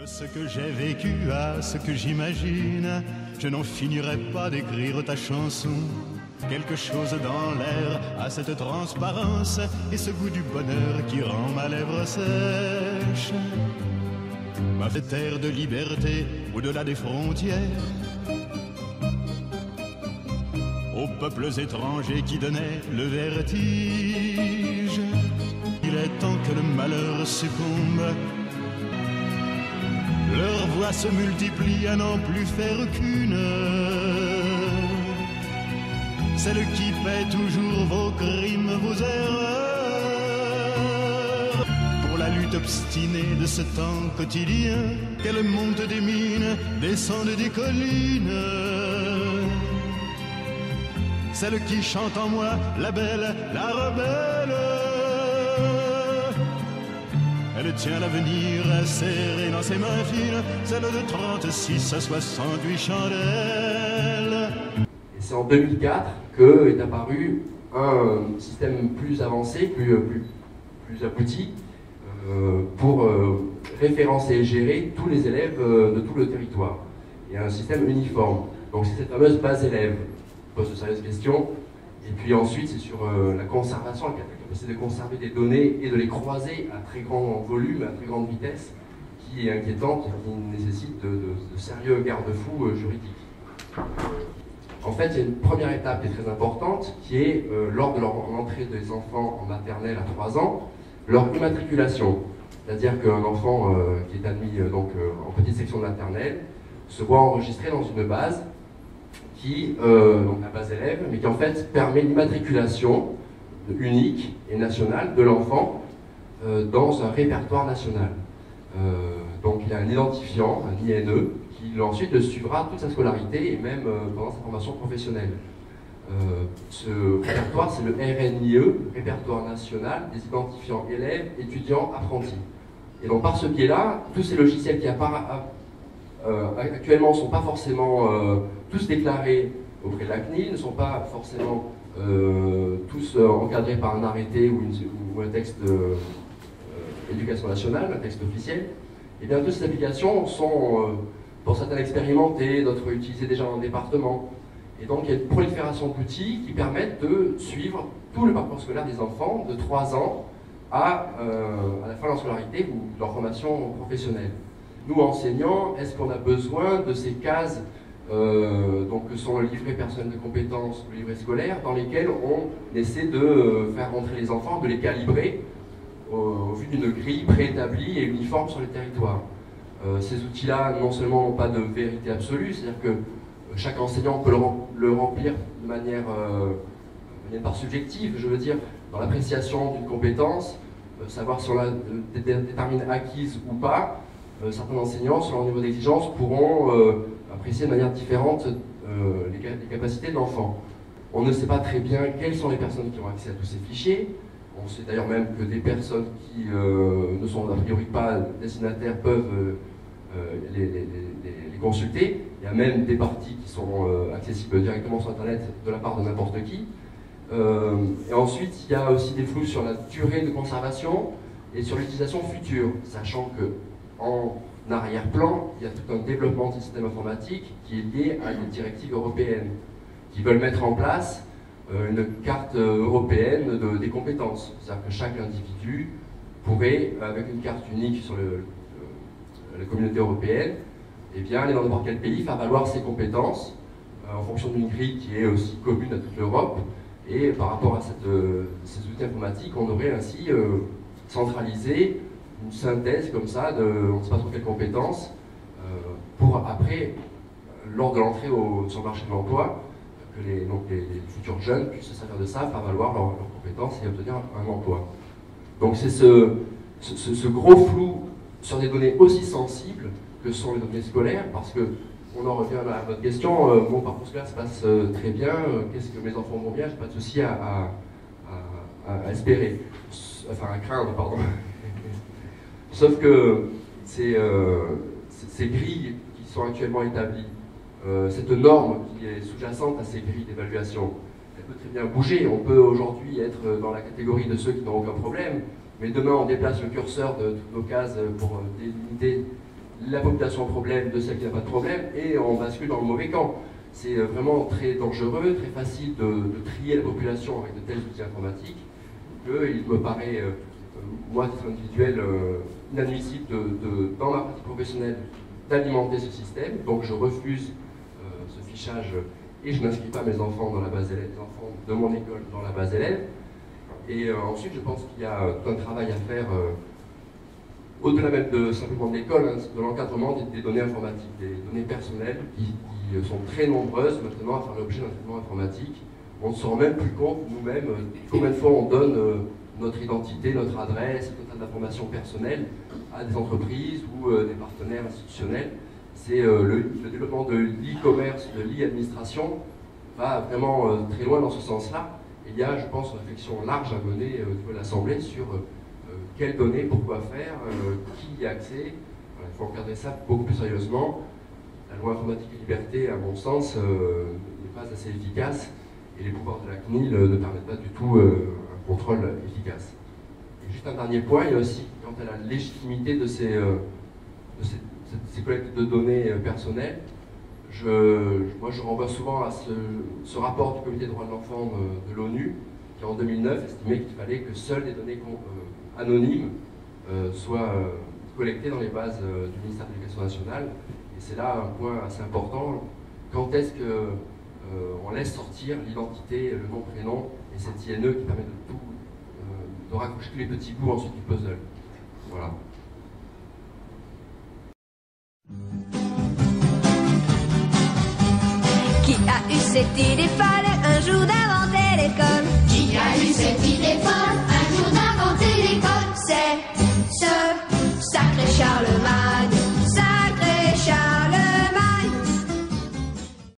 De ce que j'ai vécu à ce que j'imagine, je n'en finirai pas d'écrire ta chanson. Quelque chose dans l'air a cette transparence et ce goût du bonheur qui rend ma lèvre sèche. Ma terre de liberté au-delà des frontières, aux peuples étrangers qui donnaient le vertige. Il est temps que le malheur succombe. Leurs voix se multiplient à n'en plus faire qu'une. Celle qui paie toujours vos crimes, vos erreurs. Pour la lutte obstinée de ce temps quotidien, qu'elle monte des mines, descende des collines. Celle qui chante en moi, la belle, la rebelle. Elle tient l'avenir serré dans ses mains fines, celle de 36 à 68 chandelles. C'est en 2004 qu'est apparu un système plus avancé, plus abouti, pour référencer et gérer tous les élèves de tout le territoire. Et un système uniforme. Donc c'est cette fameuse base élève qui pose de sérieuses questions. Et puis ensuite, c'est sur la conservation, la capacité de conserver des données et de les croiser à très grand volume, à très grande vitesse, qui est inquiétante et qui nécessite de sérieux garde-fous juridiques. En fait, il y a une première étape qui est très importante, qui est lors de l'entrée des enfants en maternelle à 3 ans, leur immatriculation. C'est-à-dire qu'un enfant qui est admis en petite section de maternelle se voit enregistré dans une base qui, donc la base élève, mais qui en fait permet l'immatriculation unique et nationale de l'enfant dans un répertoire national. Donc il y a un identifiant, un INE, qui ensuite le suivra toute sa scolarité et même pendant sa formation professionnelle. Ce répertoire, c'est le RNIE, Répertoire national des identifiants élèves, étudiants, apprentis. Et donc par ce biais-là, tous ces logiciels qui actuellement ne sont pas forcément tous déclarés auprès de la CNIL, ne sont pas forcément tous encadrés par un arrêté ou un texte d'éducation nationale, un texte officiel. Et bien toutes ces applications sont, pour certaines expérimentées, d'autres utilisées déjà dans le département. Et donc il y a une prolifération d'outils qui permettent de suivre tout le parcours scolaire des enfants de 3 ans à la fin de leur scolarité ou de leur formation professionnelle. Nous, enseignants, est-ce qu'on a besoin de ces cases donc, que sont le livret personnel de compétences, le livret scolaire, dans lesquels on essaie de faire rentrer les enfants, de les calibrer au vu d'une grille préétablie et uniforme sur les territoires. Ces outils-là, non seulement n'ont pas de vérité absolue, c'est-à-dire que chaque enseignant peut le remplir de manière par subjective, je veux dire, dans l'appréciation d'une compétence, savoir si on la détermine acquise ou pas. Certains enseignants, selon leur niveau d'exigence, pourront apprécier de manière différente les capacités de l'enfant. On ne sait pas très bien quelles sont les personnes qui ont accès à tous ces fichiers. On sait d'ailleurs même que des personnes qui ne sont a priori pas destinataires peuvent les consulter. Il y a même des parties qui sont accessibles directement sur Internet de la part de n'importe qui. Et ensuite, il y a aussi des flous sur la durée de conservation et sur l'utilisation future, sachant que en arrière-plan, il y a tout un développement du système informatique qui est lié à des directives européennes qui veulent mettre en place une carte européenne des compétences. C'est-à-dire que chaque individu pourrait, avec une carte unique sur la communauté européenne, eh bien, aller dans n'importe quel pays, faire valoir ses compétences en fonction d'une grille qui est aussi commune à toute l'Europe. Et par rapport à ces outils informatiques, on aurait ainsi centralisé une synthèse comme ça de on ne sait pas trop quelles compétences pour après, lors de l'entrée sur le marché de l'emploi, que les futurs jeunes puissent se servir de ça, faire valoir leurs compétences et obtenir un emploi. Donc c'est ce gros flou sur des données aussi sensibles que sont les données scolaires, parce que on en revient à votre question, mon parcours scolaire se passe très bien, qu'est-ce que mes enfants vont bien, j'ai pas de souci à espérer, enfin à craindre, pardon. Sauf que ces grilles qui sont actuellement établies, cette norme qui est sous-jacente à ces grilles d'évaluation, elle peut très bien bouger. On peut aujourd'hui être dans la catégorie de ceux qui n'ont aucun problème, mais demain on déplace le curseur de toutes nos cases pour délimiter la population problème de celle qui n'a pas de problème, et on bascule dans le mauvais camp. C'est vraiment très dangereux, très facile de trier la population avec de tels outils informatiques, qu'il me paraît, moi, à titre individuel, inadmissible dans ma pratique professionnelle d'alimenter ce système. Donc je refuse ce fichage et je n'inscris pas mes enfants dans la base élève, les enfants de mon école dans la base élève. Et ensuite, je pense qu'il y a tout un travail à faire au-delà même de simplement de l'école, hein, de l'encadrement des données informatiques, des données personnelles qui sont très nombreuses maintenant à faire l'objet d'un traitement informatique. On ne se rend même plus compte nous-mêmes combien de fois on donne notre identité, notre adresse, tout un tas d'informations personnelles à des entreprises ou des partenaires institutionnels. C'est le développement de l'e-commerce, de l'e-administration va vraiment très loin dans ce sens-là. Et il y a, je pense, une réflexion large à mener au niveau de l'Assemblée sur quelles données, pourquoi faire, qui y a accès. Voilà, il faut encadrer ça beaucoup plus sérieusement. La loi informatique et liberté, à mon sens, n'est pas assez efficace et les pouvoirs de la CNIL ne permettent pas du tout un contrôle efficace. Et juste un dernier point, il y a aussi, quant à la légitimité de ces collectes de données personnelles, moi je renvoie souvent à ce rapport du Comité des droits de l'enfant de l'ONU, qui en 2009 estimait qu'il fallait que seules des données anonymes soient collectées dans les bases du ministère de l'Éducation nationale. Et c'est là un point assez important. Quand est-ce qu'on laisse sortir l'identité, le nom, prénom et cet INE qui permet de raccrocher tous les petits bouts ensuite du puzzle. Voilà. Qui a eu cette idée folle un jour d'inventer l'école? Qui a eu cette idée folle un jour d'inventer l'école? C'est ce sacré Charlemagne.